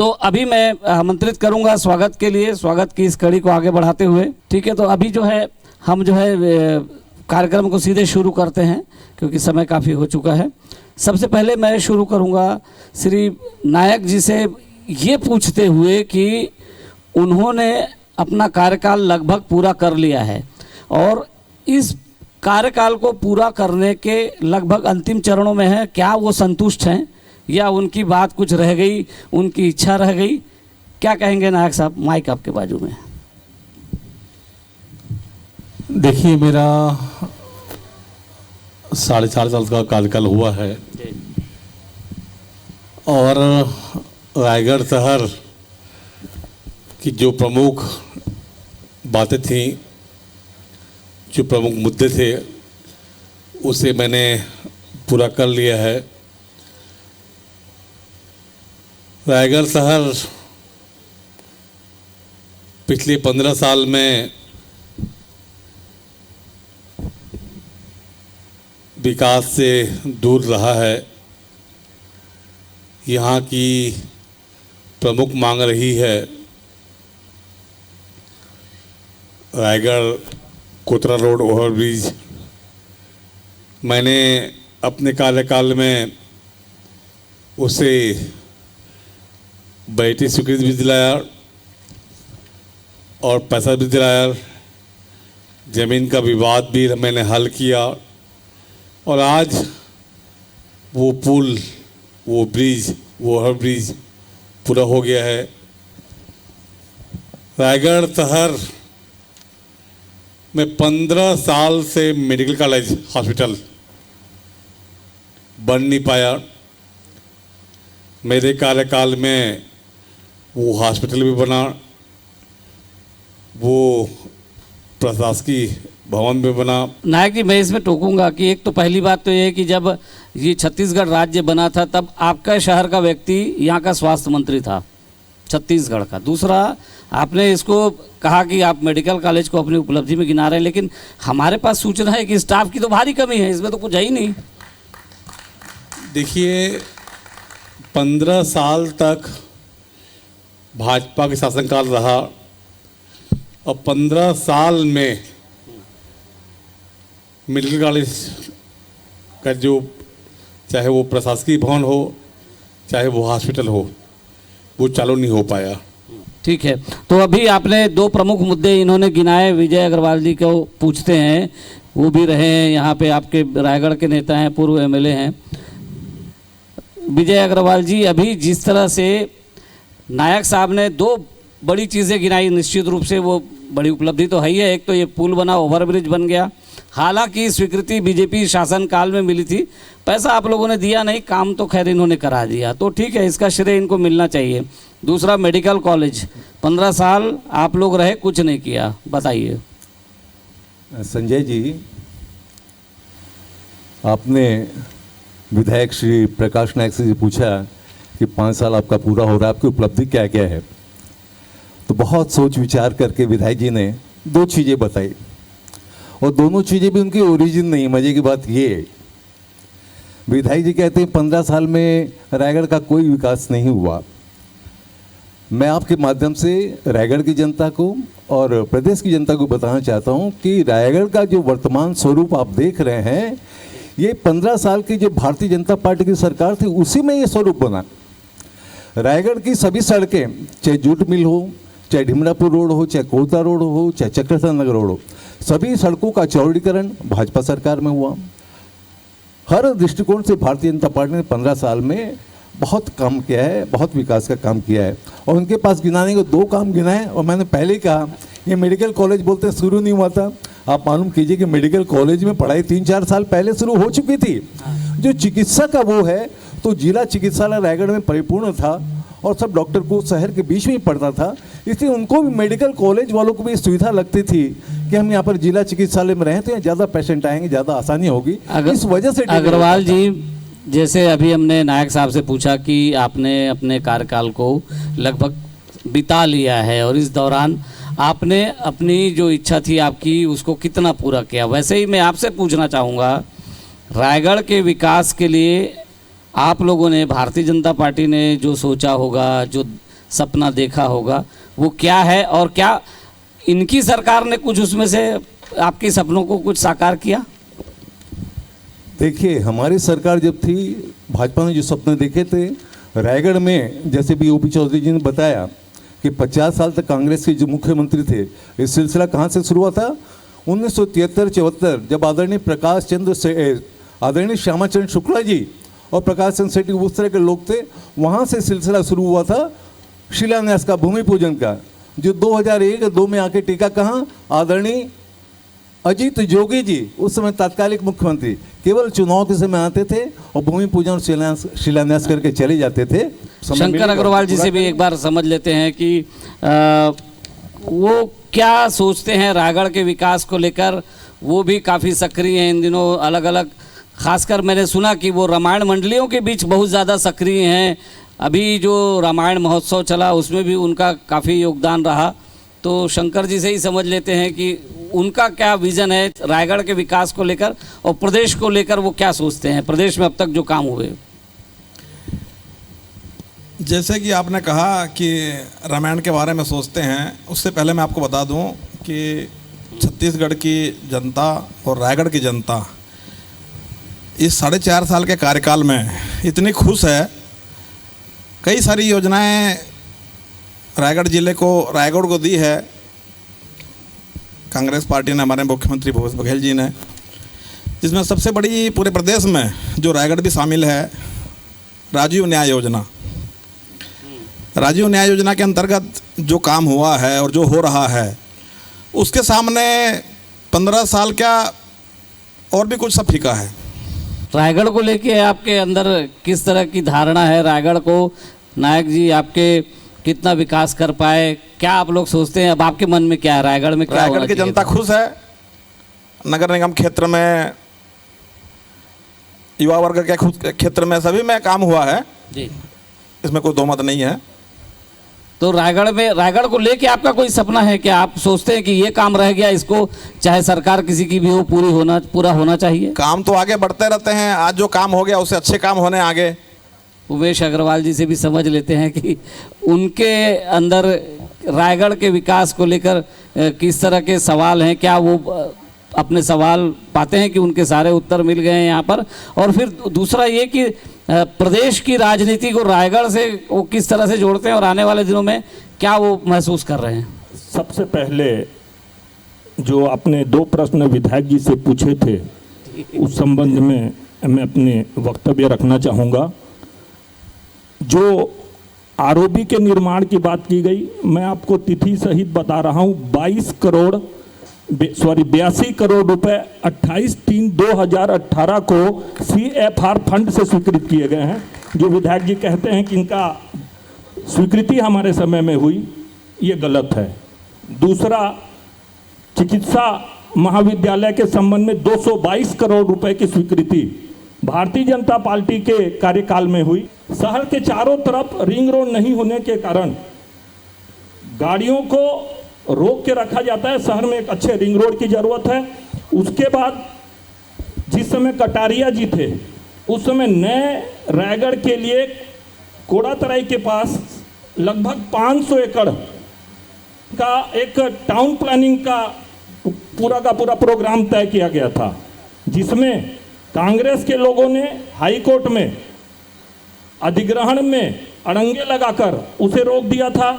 तो अभी मैं आमंत्रित करूंगा स्वागत के लिए, स्वागत की इस कड़ी को आगे बढ़ाते हुए। ठीक है, तो अभी जो है हम जो है कार्यक्रम को सीधे शुरू करते हैं क्योंकि समय काफ़ी हो चुका है। सबसे पहले मैं शुरू करूंगा श्री नायक जी से ये पूछते हुए कि उन्होंने अपना कार्यकाल लगभग पूरा कर लिया है और इस कार्यकाल को पूरा करने के लगभग अंतिम चरणों में है। क्या वो संतुष्ट हैं या उनकी बात कुछ रह गई, उनकी इच्छा रह गई? क्या कहेंगे नायक साहब? माइक आपके बाजू में। देखिए, मेरा 4.5 साल का कार्यकाल हुआ है और रायगढ़ शहर की जो प्रमुख बातें थीं, जो प्रमुख मुद्दे थे, उसे मैंने पूरा कर लिया है। रायगढ़ शहर पिछले 15 साल में विकास से दूर रहा है। यहाँ की प्रमुख मांग रही है रायगढ़ कोतरा रोड ओवरब्रिज। मैंने अपने कार्यकाल में उसे बैठी स्वीकृति भी दिलाया और पैसा भी दिलाया। ज़मीन का विवाद भी मैंने हल किया और आज वो पुल, वो ब्रिज, वो ओवरब्रिज पूरा हो गया है। रायगढ़ शहर में 15 साल से मेडिकल कॉलेज हॉस्पिटल बन नहीं पाया। मेरे कार्यकाल में वो हॉस्पिटल भी बना, वो प्रशासकीय भवन भी बना। नायक जी, मैं इसमें टोकूंगा कि एक तो पहली बात तो ये है कि जब ये छत्तीसगढ़ राज्य बना था तब आपका शहर का व्यक्ति यहाँ का स्वास्थ्य मंत्री था छत्तीसगढ़ का। दूसरा, आपने इसको कहा कि आप मेडिकल कॉलेज को अपनी उपलब्धि में गिना रहे हैं, लेकिन हमारे पास सूचना है कि स्टाफ की तो भारी कमी है, इसमें तो कुछ है ही नहीं। देखिए, 15 साल तक भाजपा के शासनकाल रहा और 15 साल में मेडिकल कॉलेज का जो, चाहे वो प्रशासकीय भवन हो चाहे वो हॉस्पिटल हो, वो चालू नहीं हो पाया। ठीक है, तो अभी आपने 2 प्रमुख मुद्दे इन्होंने गिनाए। विजय अग्रवाल जी को पूछते हैं, वो भी रहे हैं यहाँ पे, आपके रायगढ़ के नेता हैं, पूर्व एमएलए हैं। विजय अग्रवाल जी, अभी जिस तरह से नायक साहब ने 2 बड़ी चीज़ें गिनाई, निश्चित रूप से वो बड़ी उपलब्धि तो है ही है। एक तो ये पुल बना, ओवरब्रिज बन गया। हालांकि स्वीकृति बीजेपी शासनकाल में मिली थी, पैसा आप लोगों ने दिया नहीं, काम तो खैर इन्होंने करा दिया, तो ठीक है, इसका श्रेय इनको मिलना चाहिए। दूसरा, मेडिकल कॉलेज 15 साल आप लोग रहे, कुछ नहीं किया, बताइए। संजय जी, आपने विधायक श्री प्रकाश नायक से पूछा कि 5 साल आपका पूरा हो रहा है, आपकी उपलब्धि क्या क्या है, तो बहुत सोच विचार करके विधायक जी ने 2 चीज़ें बताई और दोनों चीज़ें भी उनकी ओरिजिन नहीं। मज़े की बात ये है, विधायक जी कहते हैं 15 साल में रायगढ़ का कोई विकास नहीं हुआ। मैं आपके माध्यम से रायगढ़ की जनता को और प्रदेश की जनता को बताना चाहता हूं कि रायगढ़ का जो वर्तमान स्वरूप आप देख रहे हैं, ये 15 साल की जो भारतीय जनता पार्टी की सरकार थी उसी में ये स्वरूप बना। रायगढ़ की सभी सड़कें, चाहे जूट मिल हो, चाहे ढिमरापुर रोड हो, चाहे कोलता रोड हो, चाहे चक्रधर नगर रोड हो, सभी सड़कों का चौड़ीकरण भाजपा सरकार में हुआ। हर दृष्टिकोण से भारतीय जनता पार्टी ने 15 साल में बहुत काम किया है, बहुत विकास का काम किया है और उनके पास गिनाने को 2 काम गिनाए। और मैंने पहले कहा, ये मेडिकल कॉलेज बोलते शुरू नहीं हुआ था। आप मालूम कीजिए कि मेडिकल कॉलेज में पढ़ाई 3-4 साल पहले शुरू हो चुकी थी। जो चिकित्सा का वो है, तो जिला चिकित्सालय रायगढ़ में परिपूर्ण था और सब डॉक्टर को शहर के बीच में ही पड़ता था, इसलिए उनको भी मेडिकल कॉलेज वालों को भी सुविधा लगती थी कि हम यहाँ पर जिला चिकित्सालय में रहें तो यहाँ ज़्यादा पेशेंट आएंगे, ज़्यादा आसानी होगी। इस वजह से अग्रवाल जी, जैसे अभी हमने नायक साहब से पूछा कि आपने अपने कार्यकाल को लगभग बिता लिया है और इस दौरान आपने अपनी जो इच्छा थी आपकी उसको कितना पूरा किया, वैसे ही मैं आपसे पूछना चाहूँगा, रायगढ़ के विकास के लिए आप लोगों ने, भारतीय जनता पार्टी ने जो सोचा होगा, जो सपना देखा होगा, वो क्या है और क्या इनकी सरकार ने कुछ उसमें से आपके सपनों को कुछ साकार किया? देखिए, हमारी सरकार जब थी, भाजपा ने जो सपने देखे थे रायगढ़ में, जैसे भी ओपी चौधरी जी ने बताया कि 50 साल तक कांग्रेस के जो मुख्यमंत्री थे, ये सिलसिला कहाँ से शुरू हुआ था? 1973-74 जब आदरणीय श्यामाचरण शुक्ला जी और प्रकाश चंद्र सेठी उस तरह के लोग थे, वहाँ से सिलसिला शुरू हुआ था शिलान्यास का, भूमि पूजन का, जो 2001-2 में आके टीका कहाँ? आदरणीय अजीत जोगी जी, उस समय तात्कालिक मुख्यमंत्री, केवल चुनाव के समय आते थे और भूमि पूजन और शिलान्यास करके चले जाते थे। शंकर अग्रवाल जी से भी एक बार समझ लेते हैं कि वो क्या सोचते हैं रायगढ़ के विकास को लेकर। वो भी काफ़ी सक्रिय हैं इन दिनों, अलग अलग, खासकर मैंने सुना कि वो रामायण मंडलियों के बीच बहुत ज़्यादा सक्रिय हैं। अभी जो रामायण महोत्सव चला उसमें भी उनका काफ़ी योगदान रहा। तो शंकर जी से ही समझ लेते हैं कि उनका क्या विज़न है रायगढ़ के विकास को लेकर और प्रदेश को लेकर, वो क्या सोचते हैं प्रदेश में अब तक जो काम हुए। जैसे कि आपने कहा कि रामायण के बारे में सोचते हैं, उससे पहले मैं आपको बता दूं कि छत्तीसगढ़ की जनता और रायगढ़ की जनता इस 4.5 साल के कार्यकाल में इतनी खुश है। कई सारी योजनाएं रायगढ़ ज़िले को, रायगढ़ को दी है कांग्रेस पार्टी ने, हमारे मुख्यमंत्री भूपेश बघेल जी ने, जिसमें सबसे बड़ी पूरे प्रदेश में जो रायगढ़ भी शामिल है, राजीव न्याय योजना। राजीव न्याय योजना के अंतर्गत जो काम हुआ है और जो हो रहा है, उसके सामने 15 साल क्या और भी कुछ सब फीका है। रायगढ़ को लेके आपके अंदर किस तरह की धारणा है? रायगढ़ को नायक जी आपके कितना विकास कर पाए, क्या आप लोग सोचते हैं? अब आपके मन में क्या है, रायगढ़ में क्या होना रायगढ़ की चाहिए जनता था? खुश है। नगर निगम क्षेत्र में, युवा वर्ग के क्षेत्र में, सभी में काम हुआ है जी, इसमें कोई दो मत नहीं है। तो रायगढ़ को लेके आपका कोई सपना है क्या? आप सोचते हैं कि ये काम रह गया, इसको चाहे सरकार किसी की भी हो पूरा होना चाहिए? काम तो आगे बढ़ते रहते हैं, आज जो काम हो गया उससे अच्छे काम होने आगे। उमेश अग्रवाल जी से भी समझ लेते हैं कि उनके अंदर रायगढ़ के विकास को लेकर किस तरह के सवाल हैं, क्या वो अपने सवाल पाते हैं कि उनके सारे उत्तर मिल गए हैं यहाँ पर। और फिर दूसरा ये कि प्रदेश की राजनीति को रायगढ़ से वो किस तरह से जोड़ते हैं और आने वाले दिनों में क्या वो महसूस कर रहे हैं। सबसे पहले जो आपने 2 प्रश्न विधायक जी से पूछे थे, उस संबंध में मैं अपने वक्तव्य रखना चाहूँगा। जो आरओबी के निर्माण की बात की गई, मैं आपको तिथि सहित बता रहा हूँ, 82 करोड़ रुपए 28/3/2018 को CFR फंड से स्वीकृत किए गए हैं। जो विधायक जी कहते हैं कि इनका स्वीकृति हमारे समय में हुई, ये गलत है। दूसरा, चिकित्सा महाविद्यालय के संबंध में 222 करोड़ रुपए की स्वीकृति भारतीय जनता पार्टी के कार्यकाल में हुई। शहर के चारों तरफ रिंग रोड नहीं होने के कारण गाड़ियों को रोक के रखा जाता है। शहर में एक अच्छे रिंग रोड की जरूरत है। उसके बाद जिस समय कटारिया जी थे, उस समय नए रायगढ़ के लिए कोड़ातराई के पास लगभग 500 एकड़ का एक टाउन प्लानिंग का पूरा प्रोग्राम तय किया गया था, जिसमें कांग्रेस के लोगों ने हाई कोर्ट में अधिग्रहण में अड़ंगे लगाकर उसे रोक दिया था।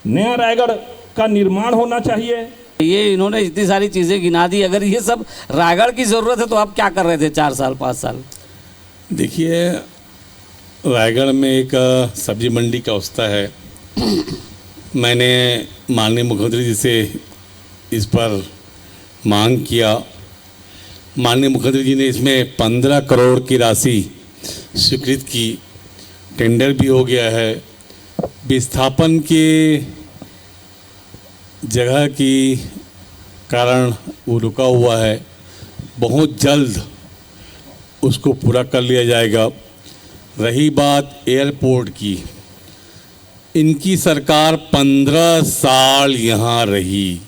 नया रायगढ़ का निर्माण होना चाहिए। ये इन्होंने इतनी सारी चीज़ें गिना दी, अगर ये सब रायगढ़ की ज़रूरत है तो आप क्या कर रहे थे 4 साल 5 साल? देखिए, रायगढ़ में एक सब्जी मंडी का अवस्था है। मैंने माननीय मुख्यमंत्री जी से इस पर मांग किया। माननीय मुख्यमंत्री जी ने इसमें 15 करोड़ की राशि स्वीकृत की, टेंडर भी हो गया है। विस्थापन के जगह की कारण वो रुका हुआ है, बहुत जल्द उसको पूरा कर लिया जाएगा। रही बात एयरपोर्ट की, इनकी सरकार 15 साल यहाँ रही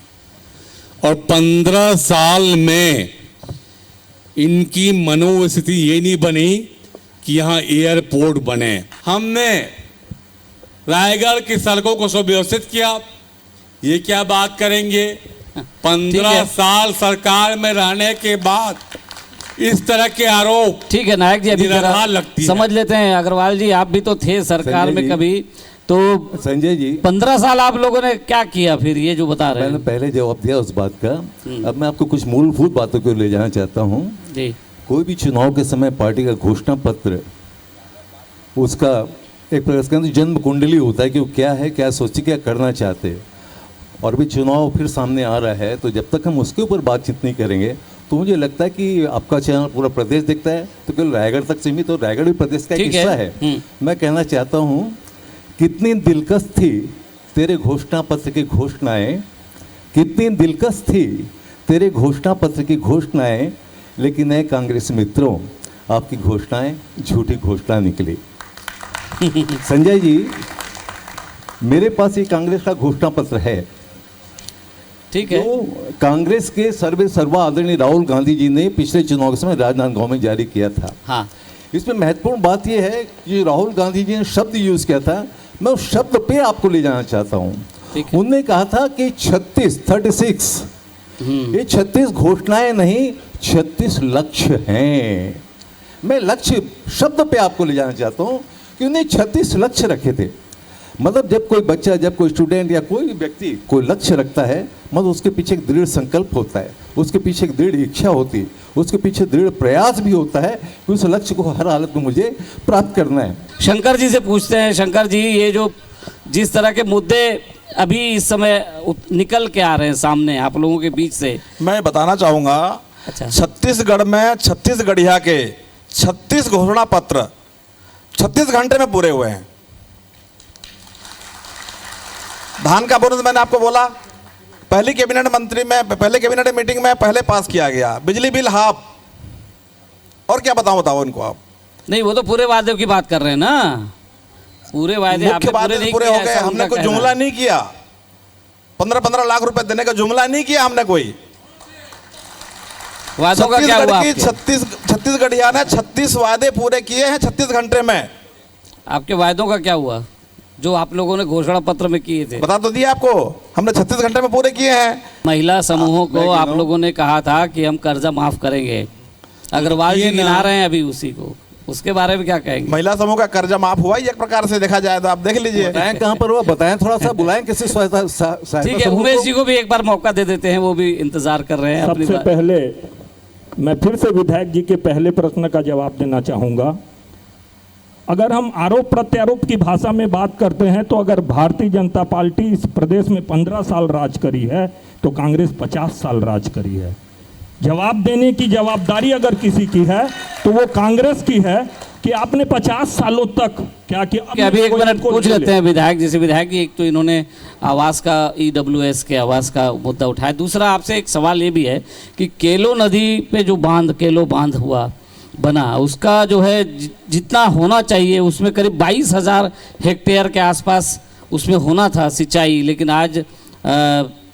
और 15 साल में इनकी मनोस्थिति ये नहीं बनी कि यहाँ एयरपोर्ट बने। हमने रायगढ़ की सड़कों को सुव्यवस्थित किया। ये क्या बात करेंगे? 15 साल सरकार में रहने के बाद इस तरह के आरोप ठीक है नायक जी, अभी निराधार लगती है। समझ लेते हैं। अग्रवाल जी, आप भी तो थे सरकार संजय में जी। कभी, तो संजय जी 15 साल आप लोगों ने क्या किया फिर, ये जो बता रहे मैंने हैं? पहले जवाब दिया उस बात का। अब मैं आपको कुछ मूलभूत बातों को ले जाना चाहता हूँ। जी कोई भी चुनाव के समय पार्टी का घोषणा पत्र, उसका एक प्रकार से जन्म कुंडली होता है कि वो क्या है, क्या सोचे, क्या करना चाहते हैं। और भी चुनाव फिर सामने आ रहा है, तो जब तक हम उसके ऊपर बातचीत नहीं करेंगे तो मुझे लगता है कि आपका चैनल पूरा प्रदेश देखता है, तो केवल रायगढ़ तक सीमित, तो रायगढ़ भी प्रदेश का एक ठीक है। हिस्सा है। मैं कहना चाहता हूँ, कितनी दिलकश थी तेरे घोषणा पत्र की घोषणाएं, कितनी दिलकश थी तेरे घोषणा पत्र की घोषणाएं, लेकिन नए कांग्रेस मित्रों, आपकी घोषणाएं झूठी घोषणा निकली। संजय जी, मेरे पास ये कांग्रेस का घोषणा पत्र है ठीक है। जो कांग्रेस के सर्वा आदरणीय राहुल गांधी जी ने पिछले चुनाव के समय राजनांदगांव में जारी किया था। हाँ इसमें महत्वपूर्ण बात यह है कि राहुल गांधी जी ने शब्द यूज किया था, मैं उस शब्द पे आपको ले जाना चाहता हूँ। ठीक है। उन्होंने कहा था कि 36 ये 36 घोषणाएं नहीं, 36 लक्ष्य हैं। मैं लक्ष्य शब्द पे आपको ले जाना चाहता हूँ कि उन्हें 36 लक्ष्य रखे थे। मतलब जब कोई बच्चा, जब कोई स्टूडेंट या कोई भी व्यक्ति कोई लक्ष्य रखता है, मतलब उसके पीछे एक दृढ़ संकल्प होता है, उसके पीछे एक दृढ़ इच्छा होती है, उसके पीछे दृढ़ प्रयास भी होता है कि उस लक्ष्य को हर हालत में मुझे प्राप्त करना है। शंकर जी से पूछते हैं। शंकर जी, ये जो जिस तरह के मुद्दे अभी इस समय निकल के आ रहे हैं सामने आप लोगों के बीच से, मैं बताना चाहूँगा, अच्छा। छत्तीसगढ़ में छत्तीसगढ़िया के 36 घोषणा पत्र 36 घंटे में पूरे हुए हैं। धान का बोनस मैंने आपको बोला, पहली कैबिनेट मीटिंग में पहले पास किया गया। बिजली बिल हाफ, और क्या बताओ इनको आप। नहीं वो तो पूरे वादे की बात कर रहे हैं ना, पूरे वादे मुख्य आपने बात नहीं पूरे किए, हो गए। ऐसा हमने उनका कोई कहना जुमला है। नहीं किया, 15-15 लाख रुपए देने का जुमला नहीं किया हमने कोई। वादों का क्या हुआ आपके? छत्तीसगढ़िया ने 36 वादे पूरे किए हैं 36 घंटे में। आपके वायदों का क्या हुआ जो आप लोगों ने घोषणा पत्र में किए थे? बता तो दिया आपको, हमने 36 घंटे में पूरे किए हैं। महिला समूहों को आप लोगों ने कहा था कि हम कर्जा माफ करेंगे। अग्रवाल जी गिना रहे हैं अभी उसी को, उसके बारे में क्या कहेंगे? महिला समूह का कर्जा माफ हुआ ही एक प्रकार से देखा जाए तो, आप देख लीजिए। बताएं कहाँ पर हुआ, बताएं थोड़ा सा, बुलाएं किसी ठीक है, उमेश जी को भी एक बार मौका दे देते हैं, वो भी इंतजार कर रहे हैं अपनी सबसे बात। पहले मैं फिर से विधायक जी के पहले प्रश्न का जवाब देना चाहूँगा। अगर हम आरोप प्रत्यारोप की भाषा में बात करते हैं तो अगर भारतीय जनता पार्टी इस प्रदेश में 15 साल राज करी है तो कांग्रेस 50 साल राज करी है। जवाब देने की जवाबदारी अगर किसी की है तो वो कांग्रेस की है कि आपने 50 सालों तक क्या किया। कि अभी एक मिनट पूछ लेते हैं विधायक जी से। विधायक जी, एक तो इन्होंने आवास का, EWS के आवास का मुद्दा उठाया। दूसरा आपसे एक सवाल ये भी है कि केलो नदी पे जो केलो बांध बना, उसका जो है जितना होना चाहिए उसमें करीब 22,000 हेक्टेयर के आसपास उसमें होना था सिंचाई, लेकिन आज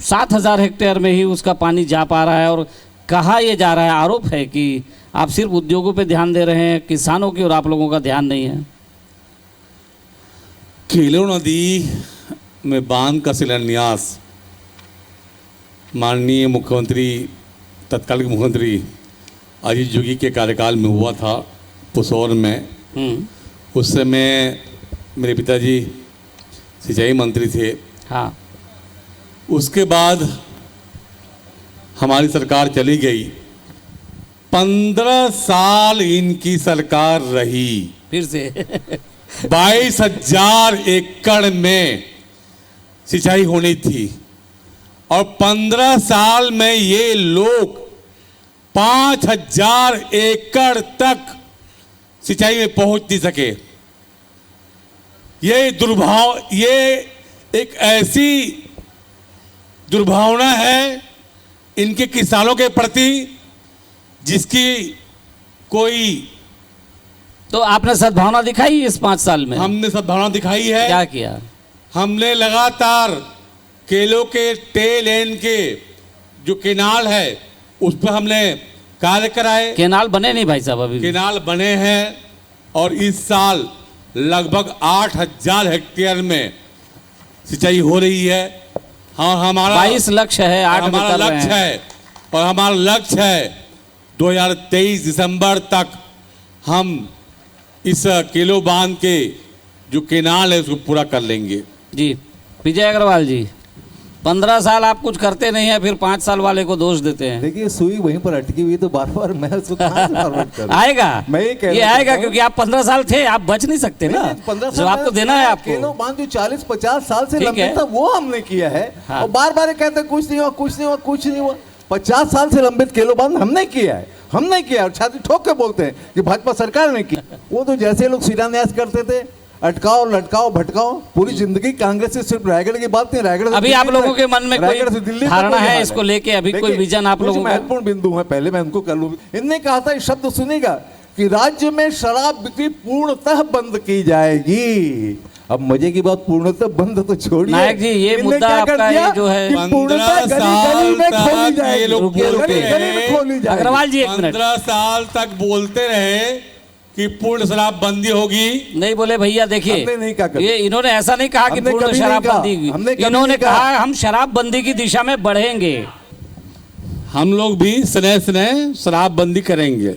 7,000 हेक्टेयर में ही उसका पानी जा पा रहा है। और कहा यह जा रहा है, आरोप है कि आप सिर्फ उद्योगों पे ध्यान दे रहे हैं, किसानों की और आप लोगों का ध्यान नहीं है। केलो नदी में बांध का शिलान्यास माननीय मुख्यमंत्री, तत्कालीन मुख्यमंत्री अजीत जोगी के कार्यकाल में हुआ था पुसौर में। उस समय मेरे पिताजी सिंचाई मंत्री थे। हाँ, उसके बाद हमारी सरकार चली गई, 15 साल इनकी सरकार रही। फिर से 22,000 एकड़ में सिंचाई होनी थी और 15 साल में ये लोग 5,000 एकड़ तक सिंचाई में पहुंच नहीं सके। ये एक ऐसी दुर्भावना है इनके किसानों के प्रति जिसकी कोई। तो आपने सद्भावना दिखाई इस 5 साल में? हमने सद्भावना दिखाई है। क्या किया? हमने लगातार केलों के टेल एंड के जो केनाल है उस पर हमने कार्य कराए। केनाल बने नहीं भाई साहब, अभी केनाल बने हैं और इस साल लगभग 8,000 हेक्टेयर में सिंचाई हो रही है। हाँ, हमारा 22 लक्ष्य है, 8 में हमारा कर रहे लक्ष्य हैं। है और हमारा लक्ष्य है 2023 दिसंबर तक हम इस केलो बांध के जो केनाल है उसको पूरा कर लेंगे। जी विजय अग्रवाल जी, 15 साल आप कुछ करते नहीं है, फिर 5 साल वाले को दोष देते हैं। देखिए सुई वहीं पर अटकी हुई है, तो बार बार मैं उसको कहाँ से फॉरवर्ड करूं? आएगा, मैं ये कह ये रहा आएगा हूं। क्योंकि आप 15 साल थे, आप बच नहीं सकते ना। 15 जो आपको देना है आपको। केलो बांध जो 40-50 साल से ठीक लंबित है। था वो हमने किया है। हाँ। और बार बार कहते हैं कुछ नहीं हुआ, कुछ नहीं हुआ, कुछ नहीं हुआ। 50 साल से लंबित केलो बांध हमने किया है, हमने किया। और छाती ठोक के बोलते हैं कि भाजपा सरकार ने की। वो तो जैसे लोग शिलान्यास करते थे, अटकाओ लटकाओ भटकाओ, पूरी जिंदगी कांग्रेस से सिर्फ रायगढ़ की बात नहीं, रायगढ़ से अभी दिल्ली आप लोगों तक, के मन में रायगढ़ से कोई दिल्ली तक धारणा वही है हाल इसको लेके? अभी कोई देखिए, विजन आप कुछ लोगों का? महत्वपूर्ण बिंदु है, पहले मैं उनको कर लूँ। इनने कहा था, इस शब्द सुनेगा कि राज्य में शराब बिक्री पूर्णतः बंद की जाएगी। अब मजे की बात, पूर्णतः बंद तो छोड़िए। नायक जी, ये इनने मुद्दा क्या कर आपका दिया ये जो है- कि 15 पूर्णतः गली साल में खोली तक जाएगी। ये लोग रुकिए, बोलते रुकिए। गली में खोली जाएगी। अग्रवाल जी 1 मिनट। 15 साल तक बोलते रहे कि पूर्ण शराबबंदी होगी। नहीं बोले भैया, देखिए हमने नहीं कहा कभी। ये इन्होंने ऐसा नहीं कहा कि हमने पूर्ण कभी नहीं कहा। शराबबंदी हमने की, कभी इन्होंने नहीं कहा। कहा हम शराबबंदी की दिशा में बढ़ेंगे। हम लोग भी स्नेह स्नेह शराबबंदी करेंगे।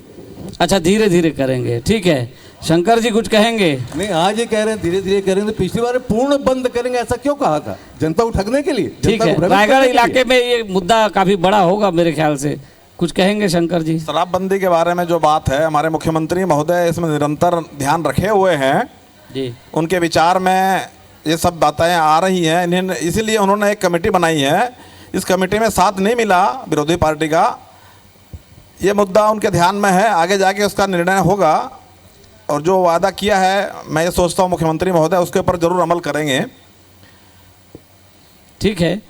अच्छा, धीरे धीरे करेंगे, ठीक है। शंकर जी कुछ कहेंगे? नहीं, आज ये कह रहे हैं धीरे धीरे करेंगे, तो पिछली बार पूर्ण बंद करेंगे ऐसा क्यों कहा था? जनता को ठगने के लिए, ठीक जनता है, को भ्रमित रायगढ़ करने के लिए। इलाके में ये मुद्दा काफी बड़ा होगा मेरे ख्याल से। कुछ कहेंगे शंकर जी? शराबबंदी के बारे में जो बात है, हमारे मुख्यमंत्री महोदय इसमें निरंतर ध्यान रखे हुए हैं। जी, उनके विचार में ये सब बातें आ रही हैं। इन्हें इसीलिए उन्होंने एक कमेटी बनाई है। इस कमेटी में साथ नहीं मिला विरोधी पार्टी का। ये मुद्दा उनके ध्यान में है, आगे जाके उसका निर्णय होगा। और जो वादा किया है, मैं ये सोचता हूँ मुख्यमंत्री महोदय उसके ऊपर जरूर अमल करेंगे। ठीक है।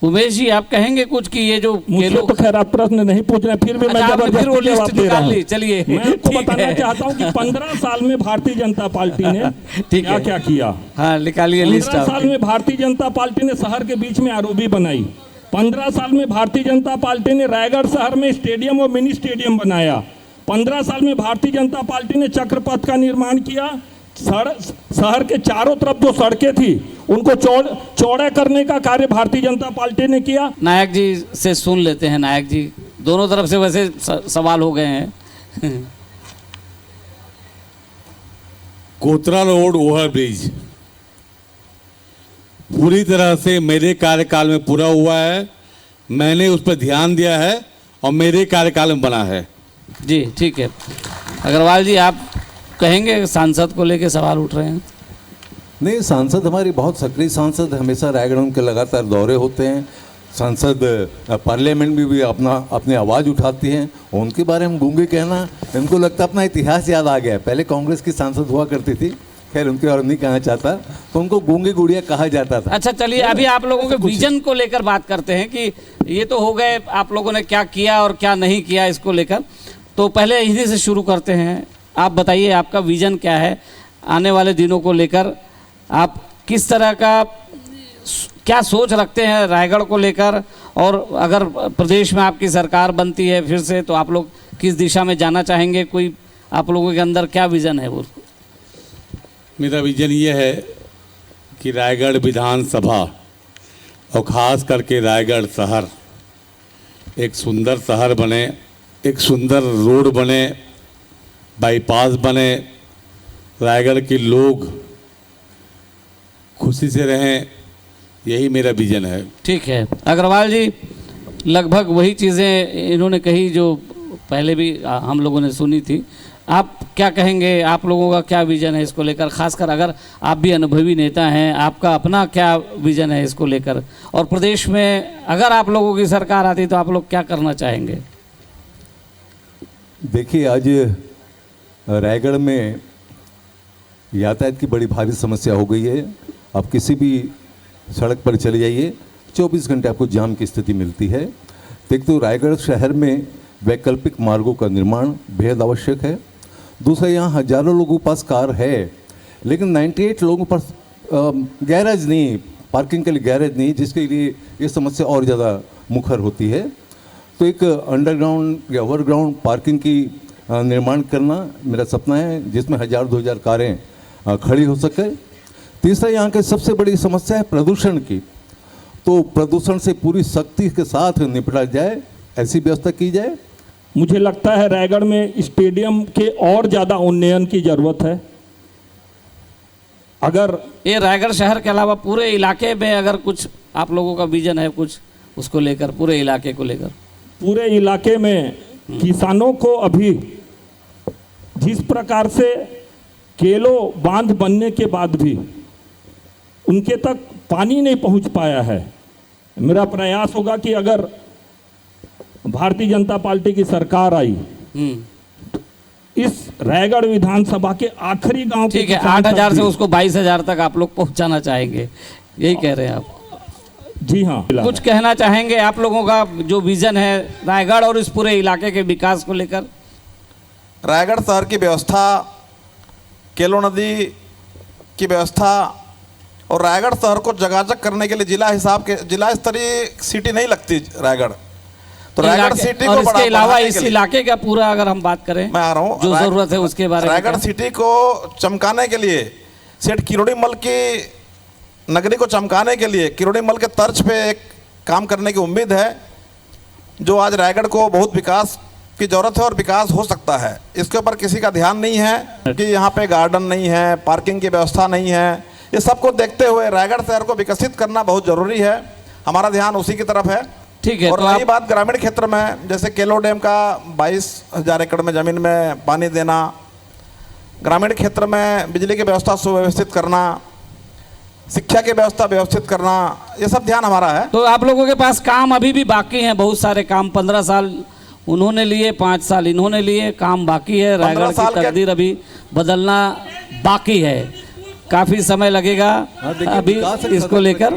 उमेश जी, आप कहेंगे कुछ कि ये जो मुझे तो खैर आप प्रश्न नहीं पूछ रहे, फिर भी मैं अच्छा, आपने फिर वो जबरदस्ती लिस्ट जवाब दे रहा निकाल ली। हूँ। चलिए, मैं आपको ठीक बताना है। चाहता हूँ कि 15 साल में भारतीय जनता पार्टी ने ठीक क्या है। क्या किया। हाँ, निकालिए लिस्ट 15 साल आपकी। में भारतीय जनता पार्टी ने शहर के बीच में आरओबी बनाई। 15 साल में भारतीय जनता पार्टी ने रायगढ़ शहर में स्टेडियम और मिनी स्टेडियम बनाया। 15 साल में भारतीय जनता पार्टी ने चक्रपथ का निर्माण किया। शहर के चारों तरफ जो सड़कें थी उनको चौड़ा करने का कार्य भारतीय जनता पार्टी ने किया। नायक जी से सुन लेते हैं। नायक जी, दोनों तरफ से वैसे सवाल हो गए हैं। कोतरा रोड ओवरब्रिज पूरी तरह से मेरे कार्यकाल में पूरा हुआ है। मैंने उस पर ध्यान दिया है और मेरे कार्यकाल में बना है। जी, ठीक है। अग्रवाल जी, आप कहेंगे? सांसद को लेके सवाल उठ रहे हैं। नहीं, सांसद हमारी बहुत सक्रिय सांसद, हमेशा रायगढ़ उनके लगातार दौरे होते हैं। सांसद पार्लियामेंट में भी अपनी आवाज़ उठाती हैं। उनके बारे में गूंगे कहना, इनको लगता अपना इतिहास याद आ गया। पहले कांग्रेस की सांसद हुआ करती थी, खैर उनके और नहीं कहना चाहता, तो उनको गूंगे गुड़िया कहा जाता था। अच्छा, चलिए अभी आप लोगों के विजन को लेकर बात करते हैं कि ये तो हो गए आप लोगों ने क्या किया और क्या नहीं किया इसको लेकर। तो पहले इन्हीं से शुरू करते हैं। आप बताइए, आपका विजन क्या है आने वाले दिनों को लेकर? आप किस तरह का क्या सोच रखते हैं रायगढ़ को लेकर? और अगर प्रदेश में आपकी सरकार बनती है फिर से, तो आप लोग किस दिशा में जाना चाहेंगे? कोई आप लोगों के अंदर क्या विजन है वो? मेरा विजन ये है कि रायगढ़ विधानसभा और ख़ास करके रायगढ़ शहर एक सुंदर शहर बने, एक सुंदर रोड बने, बाईपास बने, रायगढ़ के लोग खुशी से रहें, यही मेरा विजन है। ठीक है। अग्रवाल जी, लगभग वही चीज़ें इन्होंने कही जो पहले भी हम लोगों ने सुनी थी। आप क्या कहेंगे? आप लोगों का क्या विजन है इसको लेकर? खासकर अगर आप भी अनुभवी नेता हैं, आपका अपना क्या विजन है इसको लेकर? और प्रदेश में अगर आप लोगों की सरकार आती तो आप लोग क्या करना चाहेंगे? देखिए, आज रायगढ़ में यातायात की बड़ी भारी समस्या हो गई है। आप किसी भी सड़क पर चले जाइए, 24 घंटे आपको जाम की स्थिति मिलती है। एक तो रायगढ़ शहर में वैकल्पिक मार्गों का निर्माण बेहद आवश्यक है। दूसरा, यहाँ हजारों लोगों के पास कार है, लेकिन 98 लोगों के पास गैरेज नहीं, पार्किंग के लिए गैरेज नहीं, जिसके लिए ये समस्या और ज़्यादा मुखर होती है। तो एक अंडरग्राउंड या ओवरग्राउंड पार्किंग की निर्माण करना मेरा सपना है, जिसमें 1000-2000 कारें खड़ी हो सके। तीसरा, यहाँ की सबसे बड़ी समस्या है प्रदूषण की, तो प्रदूषण से पूरी सख्ती के साथ निपटा जाए, ऐसी व्यवस्था की जाए। मुझे लगता है रायगढ़ में स्टेडियम के और ज़्यादा उन्नयन की ज़रूरत है। अगर ये रायगढ़ शहर के अलावा पूरे इलाके में अगर कुछ आप लोगों का विजन है कुछ उसको लेकर, पूरे इलाके को लेकर? पूरे इलाके में किसानों को अभी जिस प्रकार से केलो बांध बनने के बाद भी उनके तक पानी नहीं पहुंच पाया है, मेरा प्रयास होगा कि अगर भारतीय जनता पार्टी की सरकार आई, इस रायगढ़ विधानसभा के आखिरी गांव के ठीक है, किसान 8,000 तक से भी- उसको 22,000 तक आप लोग पहुंचाना चाहेंगे, यही कह रहे हैं आप? जी हाँ। कुछ कहना चाहेंगे आप लोगों का जो विजन है रायगढ़ और इस पूरे इलाके के विकास को लेकर? रायगढ़ शहर की व्यवस्था, केलो नदी की व्यवस्था और रायगढ़ शहर को जगाजग करने के लिए जिला स्तरीय सिटी नहीं लगती रायगढ़, तो रायगढ़ सिटी और को इसके अलावा बढ़ाने इस के लिए- इलाके का पूरा अगर हम बात करें, मैं आ रहा हूँ, जो जरूरत है उसके बारे में रायगढ़ क्या? सिटी को चमकाने के लिए, सेठ किरोड़ी मल की नगरी को चमकाने के लिए किरोड़ी मल के तर्ज पे एक काम करने की उम्मीद है, जो आज रायगढ़ को बहुत विकास की जरूरत है और विकास हो सकता है। इसके ऊपर किसी का ध्यान नहीं है कि यहाँ पे गार्डन नहीं है, पार्किंग की व्यवस्था नहीं है। ये सबको देखते हुए रायगढ़ शहर को विकसित करना बहुत जरूरी है, हमारा ध्यान उसी की तरफ है। ठीक है, और तो रही आप बात ग्रामीण क्षेत्र में, जैसे केलो डैम का 22,000 एकड़ में ज़मीन में पानी देना, ग्रामीण क्षेत्र में बिजली की व्यवस्था सुव्यवस्थित करना, शिक्षा की व्यवस्था व्यवस्थित करना, ये सब ध्यान हमारा है। तो आप लोगों के पास काम अभी भी बाकी हैं, बहुत सारे काम। 15 साल उन्होंने लिए, 5 साल इन्होंने लिए, काम बाकी है। रायगढ़ साल की के- तकदीर अभी बदलना बाकी है, काफी समय लगेगा अभी इसको लेकर।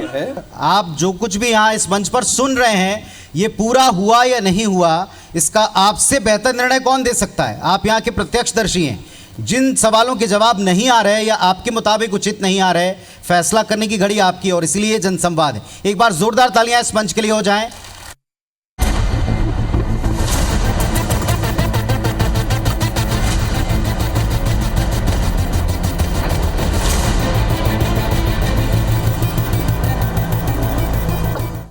आप जो कुछ भी यहाँ इस मंच पर सुन रहे हैं, ये पूरा हुआ या नहीं हुआ, इसका आपसे बेहतर निर्णय कौन दे सकता है? आप यहाँ के प्रत्यक्षदर्शी हैं। जिन सवालों के जवाब नहीं आ रहे या आपके मुताबिक उचित नहीं आ रहे, फैसला करने की घड़ी आपकी, और इसीलिए जनसंवाद है। एक बार जोरदार तालियां इस मंच के लिए हो जाएं।